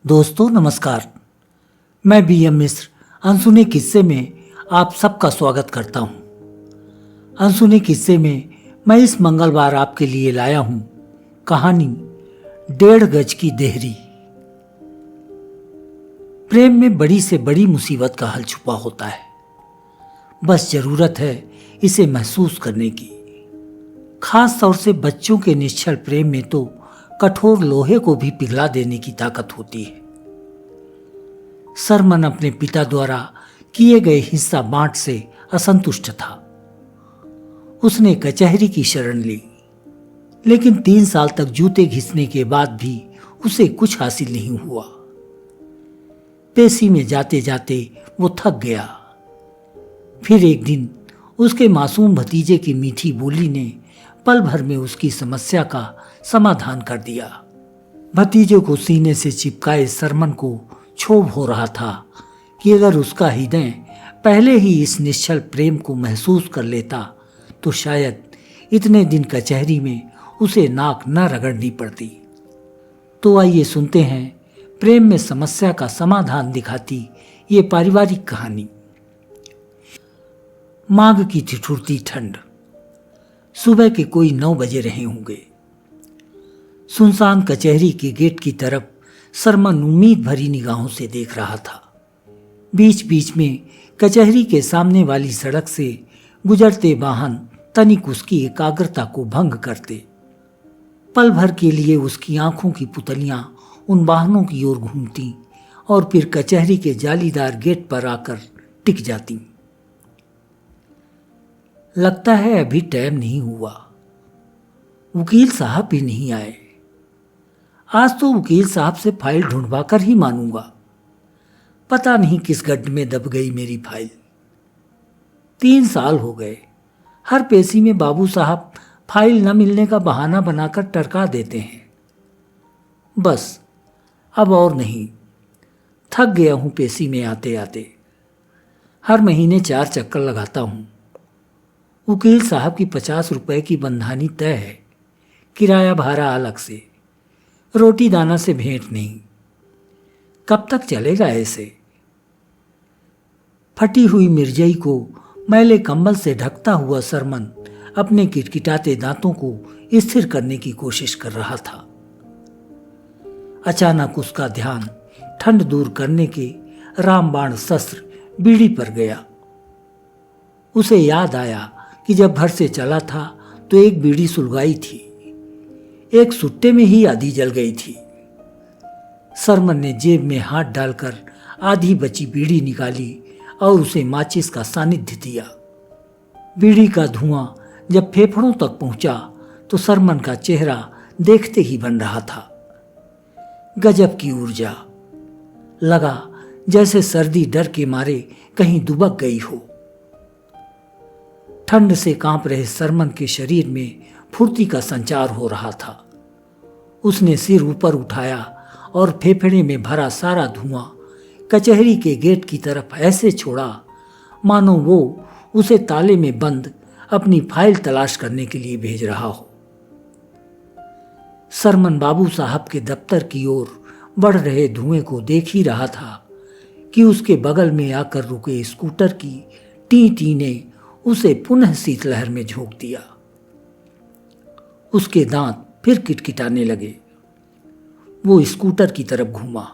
दोस्तों नमस्कार। मैं बीएम मिश्र अनसुने किस्से में आप सबका स्वागत करता हूं। अनसुने किस्से में मैं इस मंगलवार आपके लिए लाया हूं कहानी 1.5 गज की देहरी। प्रेम में बड़ी से बड़ी मुसीबत का हल छुपा होता है, बस जरूरत है इसे महसूस करने की। खास तौर से बच्चों के निश्चल प्रेम में तो कठोर लोहे को भी पिघला देने की ताकत होती है। सरमन अपने पिता द्वारा किए गए हिस्सा बांट से असंतुष्ट था। उसने कचहरी की शरण ली, लेकिन 3 साल तक जूते घिसने के बाद भी उसे कुछ हासिल नहीं हुआ। पेशी में जाते जाते वो थक गया। फिर एक दिन उसके मासूम भतीजे की मीठी बोली ने पल भर में उसकी समस्या का समाधान कर दिया। भतीजे को सीने से चिपकाए सरमन को क्षोभ हो रहा था कि अगर उसका हृदय पहले ही इस निश्चल प्रेम को महसूस कर लेता तो शायद इतने दिन कचहरी में उसे नाक न रगड़नी पड़ती। तो आइए सुनते हैं प्रेम में समस्या का समाधान दिखाती ये पारिवारिक कहानी। माघ की ठिठुरती ठंड। सुबह के कोई 9 बजे रहे होंगे। सुनसान कचहरी के गेट की तरफ सरमन उम्मीद भरी निगाहों से देख रहा था। बीच बीच में कचहरी के सामने वाली सड़क से गुजरते वाहन तनिक उसकी एकाग्रता को भंग करते। पल भर के लिए उसकी आंखों की पुतलियां उन वाहनों की ओर घूमती और फिर कचहरी के जालीदार गेट पर आकर टिक जाती। लगता है अभी टाइम नहीं हुआ, वकील साहब भी नहीं आए। आज तो वकील साहब से फाइल ढूंढवा कर ही मानूंगा। पता नहीं किस गड्ढे में दब गई मेरी फाइल। 3 साल हो गए। हर पेशी में बाबू साहब फाइल न मिलने का बहाना बनाकर टरका देते हैं। बस अब और नहीं, थक गया हूं पेशी में आते आते। हर महीने 4 चक्कर लगाता हूं। वकील साहब की 50 रुपए की बंधानी तय है, किराया भाड़ा अलग से, रोटी दाना से भेंट नहीं। कब तक चलेगा ऐसे? फटी हुई मिर्जई को मैले कंबल से ढकता हुआ सरमन अपने किटकिटाते दांतों को स्थिर करने की कोशिश कर रहा था। अचानक उसका ध्यान ठंड दूर करने के रामबाण शस्त्र बीड़ी पर गया। उसे याद आया कि जब घर से चला था तो एक बीड़ी सुलगाई थी, एक सुट्टे में ही आधी जल गई थी। सरमन ने जेब में हाथ डालकर आधी बची बीड़ी निकाली और उसे माचिस का सानिध्य दिया। बीड़ी का धुआं जब फेफड़ों तक पहुंचा तो सरमन का चेहरा देखते ही बन रहा था। गजब की ऊर्जा। लगा जैसे सर्दी डर के मारे कहीं दुबक गई हो। ठंड से कांप रहे सरमन के शरीर में फुर्ती का संचार हो रहा था। उसने सिर ऊपर उठाया और फेफड़े में भरा सारा धुआं कचहरी के गेट की तरफ ऐसे छोड़ा मानो वो उसे ताले में बंद अपनी फाइल तलाश करने के लिए भेज रहा हो। सरमन बाबू साहब के दफ्तर की ओर बढ़ रहे धुएं को देख ही रहा था कि उसके बगल में आकर रुके स्कूटर की टी टी ने उसे पुनः शीतलहर में झोंक दिया। उसके दांत फिर किटकिटाने लगे। वो स्कूटर की तरफ घूमा।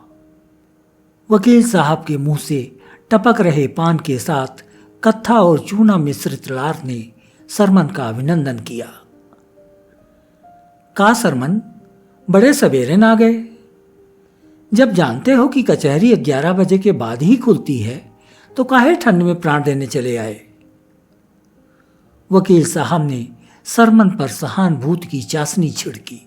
वकील साहब के मुंह से टपक रहे पान के साथ कत्था और चूना मिश्रित लार ने सरमन का अभिनंदन किया। का सरमन, बड़े सवेरे ना गए? जब जानते हो कि कचहरी 11 बजे के बाद ही खुलती है तो काहे ठंड में प्राण देने चले आए? वकील साहब ने सरमन पर सहानुभूति की चाशनी छिड़की।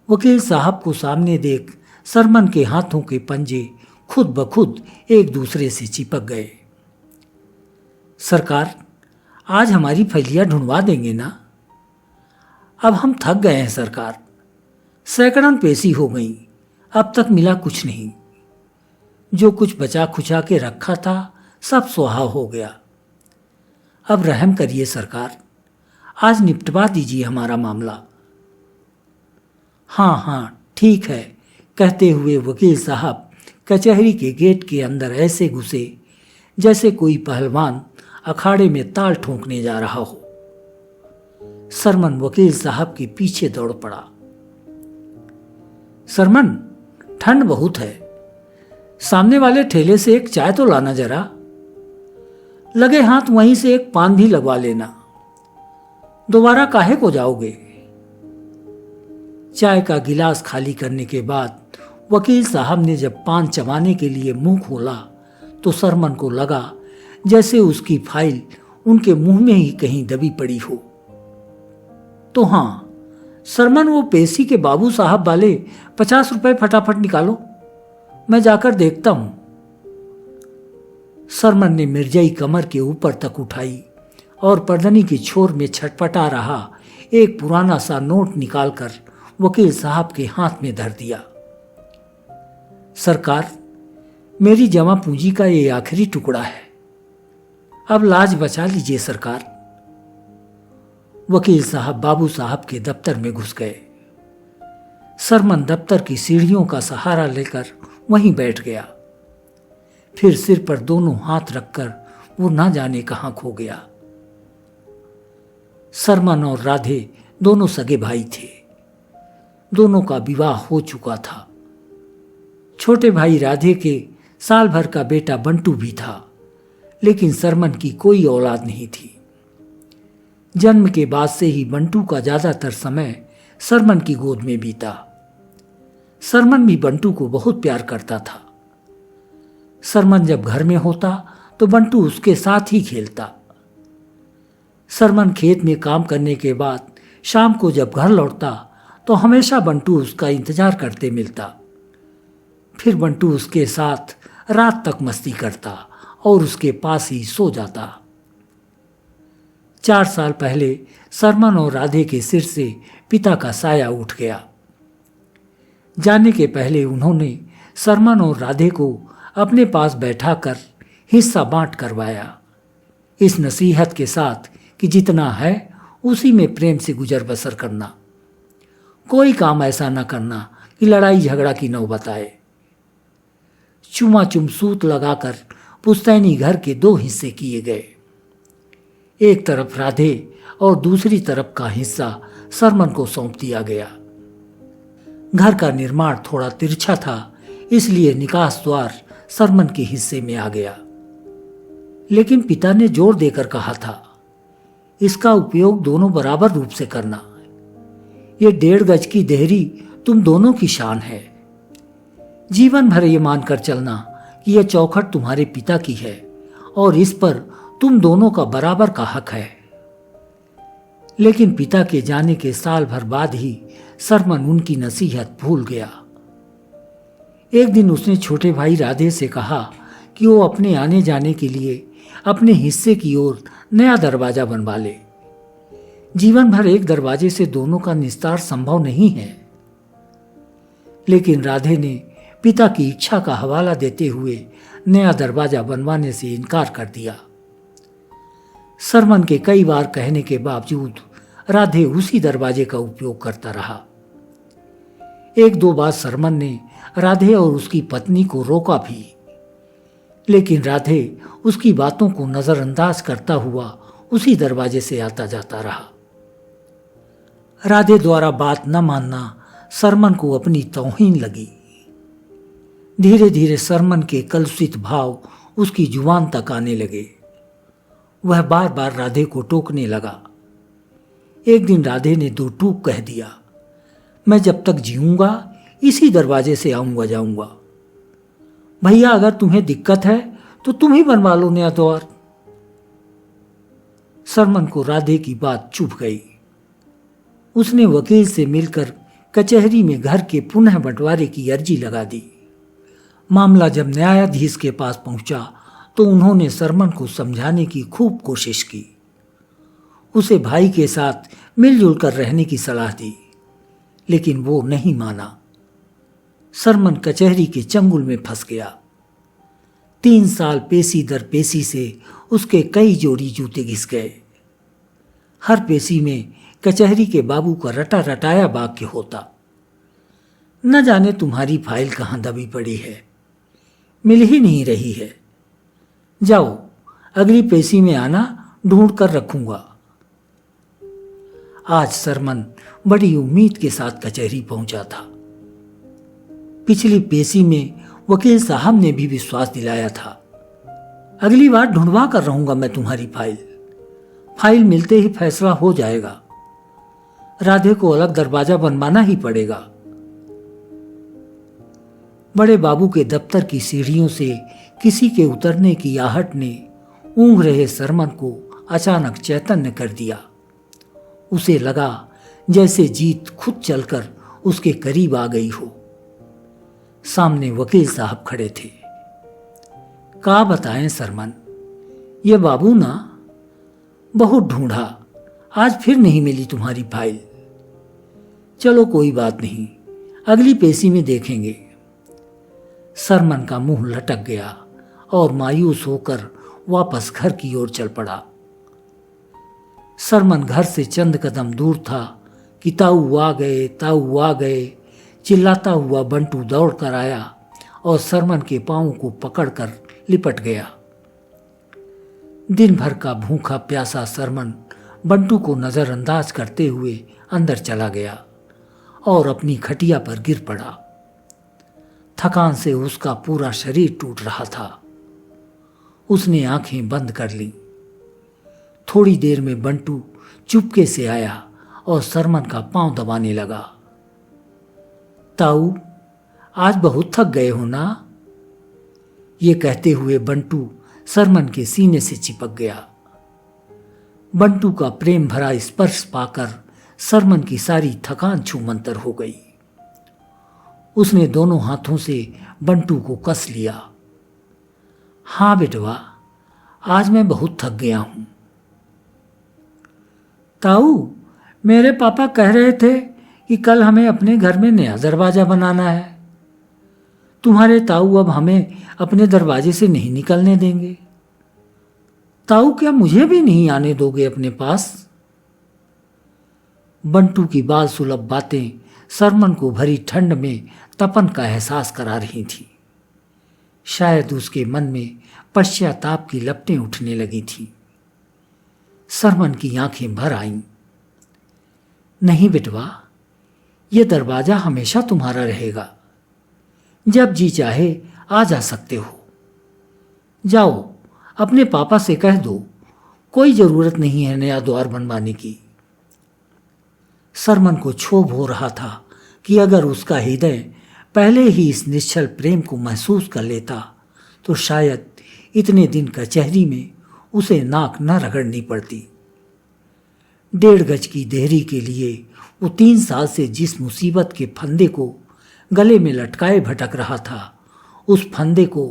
वकील साहब को सामने देख सरमन के हाथों के पंजे खुद ब खुद एक दूसरे से चिपक गए। सरकार, आज हमारी फैलियां ढूंढवा देंगे ना? अब हम थक गए हैं सरकार। सैकड़न पेशी हो गई, अब तक मिला कुछ नहीं। जो कुछ बचा खुचा के रखा था सब सुहा हो गया। अब रहम करिए सरकार, आज निपटवा दीजिए हमारा मामला। हाँ हाँ ठीक है, कहते हुए वकील साहब कचहरी के गेट के अंदर ऐसे घुसे जैसे कोई पहलवान अखाड़े में ताल ठोंकने जा रहा हो। सरमन वकील साहब के पीछे दौड़ पड़ा। सरमन, ठंड बहुत है, सामने वाले ठेले से एक चाय तो लाना जरा। लगे हाथ वहीं से एक पान भी लगवा लेना। दोबारा काहे को जाओगे? चाय का गिलास खाली करने के बाद वकील साहब ने जब पान चबाने के लिए मुंह खोला तो सरमन को लगा जैसे उसकी फाइल उनके मुंह में ही कहीं दबी पड़ी हो। तो हाँ सरमन, वो पेशी के बाबू साहब वाले 50 रुपए फटाफट निकालो, मैं जाकर देखता हूं। सरमन ने मिर्जाई कमर के ऊपर तक उठाई और पर्दनी की छोर में छटपटा रहा एक पुराना सा नोट निकालकर वकील साहब के हाथ में धर दिया। सरकार, मेरी जमा पूंजी का ये आखिरी टुकड़ा है, अब लाज बचा लीजिए सरकार। वकील साहब बाबू साहब के दफ्तर में घुस गए। सरमन दफ्तर की सीढ़ियों का सहारा लेकर वहीं बैठ गया। फिर सिर पर दोनों हाथ रखकर वो ना जाने कहां खो गया। सरमन और राधे दोनों सगे भाई थे। दोनों का विवाह हो चुका था। छोटे भाई राधे के साल भर का बेटा बंटू भी था, लेकिन सरमन की कोई औलाद नहीं थी। जन्म के बाद से ही बंटू का ज्यादातर समय सरमन की गोद में बीता। सरमन भी बंटू को बहुत प्यार करता था। सरमन जब घर में होता तो बंटू उसके साथ ही खेलता। सरमन खेत में काम करने के बाद शाम को जब घर लौटता तो हमेशा बंटू उसका इंतजार करते मिलता। फिर बंटू उसके साथ रात तक मस्ती करता और उसके पास ही सो जाता। 4 साल पहले सरमन और राधे के सिर से पिता का साया उठ गया। जाने के पहले उन्होंने सरमन और राधे को अपने पास बैठाकर हिस्सा बांट करवाया, इस नसीहत के साथ कि जितना है उसी में प्रेम से गुजर बसर करना। कोई काम ऐसा न करना कि लड़ाई झगड़ा की नौबत आए। चुमा सूत लगाकर पुश्तैनी घर के 2 हिस्से किए गए। एक तरफ राधे और दूसरी तरफ का हिस्सा सरमन को सौंप दिया गया। घर का निर्माण थोड़ा तिरछा था, इसलिए निकास द्वार सरमन के हिस्से में आ गया। लेकिन पिता ने जोर देकर कहा था, इसका उपयोग दोनों बराबर रूप से करना। ये 1.5 गज की देहरी तुम दोनों की शान है। जीवन भर ये मानकर चलना कि यह चौखट तुम्हारे पिता की है और इस पर तुम दोनों का बराबर का हक है। लेकिन पिता के जाने के साल भर बाद ही सरमन उनकी नसीहत भूल गया। एक दिन उसने छोटे भाई राधे से कहा कि वो अपने आने जाने के लिए अपने हिस्से की ओर नया दरवाजा बनवा ले। जीवन भर एक दरवाजे से दोनों का निस्तार संभव नहीं है। लेकिन राधे ने पिता की इच्छा का हवाला देते हुए नया दरवाजा बनवाने से इनकार कर दिया। सरमन के कई बार कहने के बावजूद राधे उसी दरवाजे का उपयोग करता रहा। 1-2 बार सरमन ने राधे और उसकी पत्नी को रोका भी, लेकिन राधे उसकी बातों को नजरअंदाज करता हुआ उसी दरवाजे से आता जाता रहा। राधे द्वारा बात न मानना सरमन को अपनी तौहीन लगी। धीरे धीरे सरमन के कलुषित भाव उसकी जुबान तक आने लगे। वह बार बार राधे को टोकने लगा। एक दिन राधे ने 2 टूक कह दिया, मैं जब तक जीऊंगा इसी दरवाजे से आऊंगा जाऊंगा। भैया, अगर तुम्हें दिक्कत है तो तुम ही बनवा लो नया द्वार। सरमन को राधे की बात चुभ गई। उसने वकील से मिलकर कचहरी में घर के पुनः बंटवारे की अर्जी लगा दी। मामला जब न्यायाधीश के पास पहुंचा तो उन्होंने सरमन को समझाने की खूब कोशिश की। उसे भाई के साथ मिलजुल कर रहने की सलाह दी, लेकिन वो नहीं माना। सरमन कचहरी के चंगुल में फंस गया। 3 साल पेशी दर पेशी से उसके कई जोड़ी जूते घिस गए। हर पेशी में कचहरी के बाबू का रटा रटाया वाक्य होता। न जाने तुम्हारी फाइल कहाँ दबी पड़ी है, मिल ही नहीं रही है। जाओ, अगली पेशी में आना, ढूंढ कर रखूंगा। आज सरमन बड़ी उम्मीद के साथ कचहरी पहुंचा था। पिछली पेशी में वकील साहब ने भी विश्वास दिलाया था, अगली बार ढूंढवा कर रहूंगा मैं तुम्हारी फाइल मिलते ही फैसला हो जाएगा। राधे को अलग दरवाजा बनवाना ही पड़ेगा। बड़े बाबू के दफ्तर की सीढ़ियों से किसी के उतरने की आहट ने ऊँघ रहे सरमन को अचानक चैतन्य कर दिया। उसे लगा जैसे जीत खुद चलकर उसके करीब आ गई हो। सामने वकील साहब खड़े थे। का बताएं सरमन, ये बाबू ना, बहुत ढूंढा, आज फिर नहीं मिली तुम्हारी फाइल। चलो कोई बात नहीं, अगली पेशी में देखेंगे। सरमन का मुंह लटक गया और मायूस होकर वापस घर की ओर चल पड़ा। सरमन घर से चंद कदम दूर था कि ताऊ आ गए, ताऊ आ गए चिल्लाता हुआ बंटू दौड़ कर आया और सरमन के पांव को पकड़कर लिपट गया। दिन भर का भूखा प्यासा सरमन बंटू को नजरअंदाज करते हुए अंदर चला गया और अपनी खटिया पर गिर पड़ा। थकान से उसका पूरा शरीर टूट रहा था। उसने आंखें बंद कर ली। थोड़ी देर में बंटू चुपके से आया और सरमन का पांव दबाने लगा। ताऊ, आज बहुत थक गए हो ना? ये कहते हुए बंटू सरमन के सीने से चिपक गया। बंटू का प्रेम भरा स्पर्श पाकर सरमन की सारी थकान छूमंतर हो गई। उसने दोनों हाथों से बंटू को कस लिया। हाँ बेटवा, आज मैं बहुत थक गया हूं। ताऊ, मेरे पापा कह रहे थे कि कल हमें अपने घर में नया दरवाजा बनाना है। तुम्हारे ताऊ अब हमें अपने दरवाजे से नहीं निकलने देंगे। ताऊ, क्या मुझे भी नहीं आने दोगे अपने पास? बंटू की बाल सुलभ बातें सरमन को भरी ठंड में तपन का एहसास करा रही थी। शायद उसके मन में पश्चाताप की लपटें उठने लगी थी। सरमन की आंखें भर आईं। नहीं बेटवा, यह दरवाजा हमेशा तुम्हारा रहेगा। जब जी चाहे आ जा सकते हो। जाओ, अपने पापा से कह दो, कोई जरूरत नहीं है नया द्वार बनवाने की। सरमन को क्षोभ हो रहा था कि अगर उसका हृदय पहले ही इस निश्चल प्रेम को महसूस कर लेता तो शायद इतने दिन कचहरी में उसे नाक न रगड़नी पड़ती। 1.5 गज की देहरी के लिए वो 3 साल से जिस मुसीबत के फंदे को गले में लटकाए भटक रहा था, उस फंदे को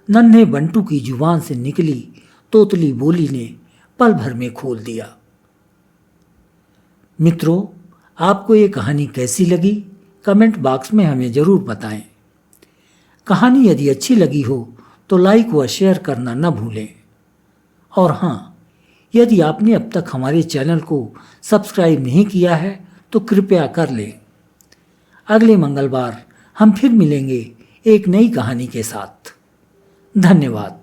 नन्हे बंटू की जुबान से निकली तोतली बोली ने पल भर में खोल दिया। मित्रों, आपको ये कहानी कैसी लगी कमेंट बॉक्स में हमें जरूर बताएं। कहानी यदि अच्छी लगी हो तो लाइक व शेयर करना न भूलें। और हाँ, यदि आपने अब तक हमारे चैनल को सब्सक्राइब नहीं किया है तो कृपया कर लें। अगले मंगलवार हम फिर मिलेंगे एक नई कहानी के साथ। धन्यवाद।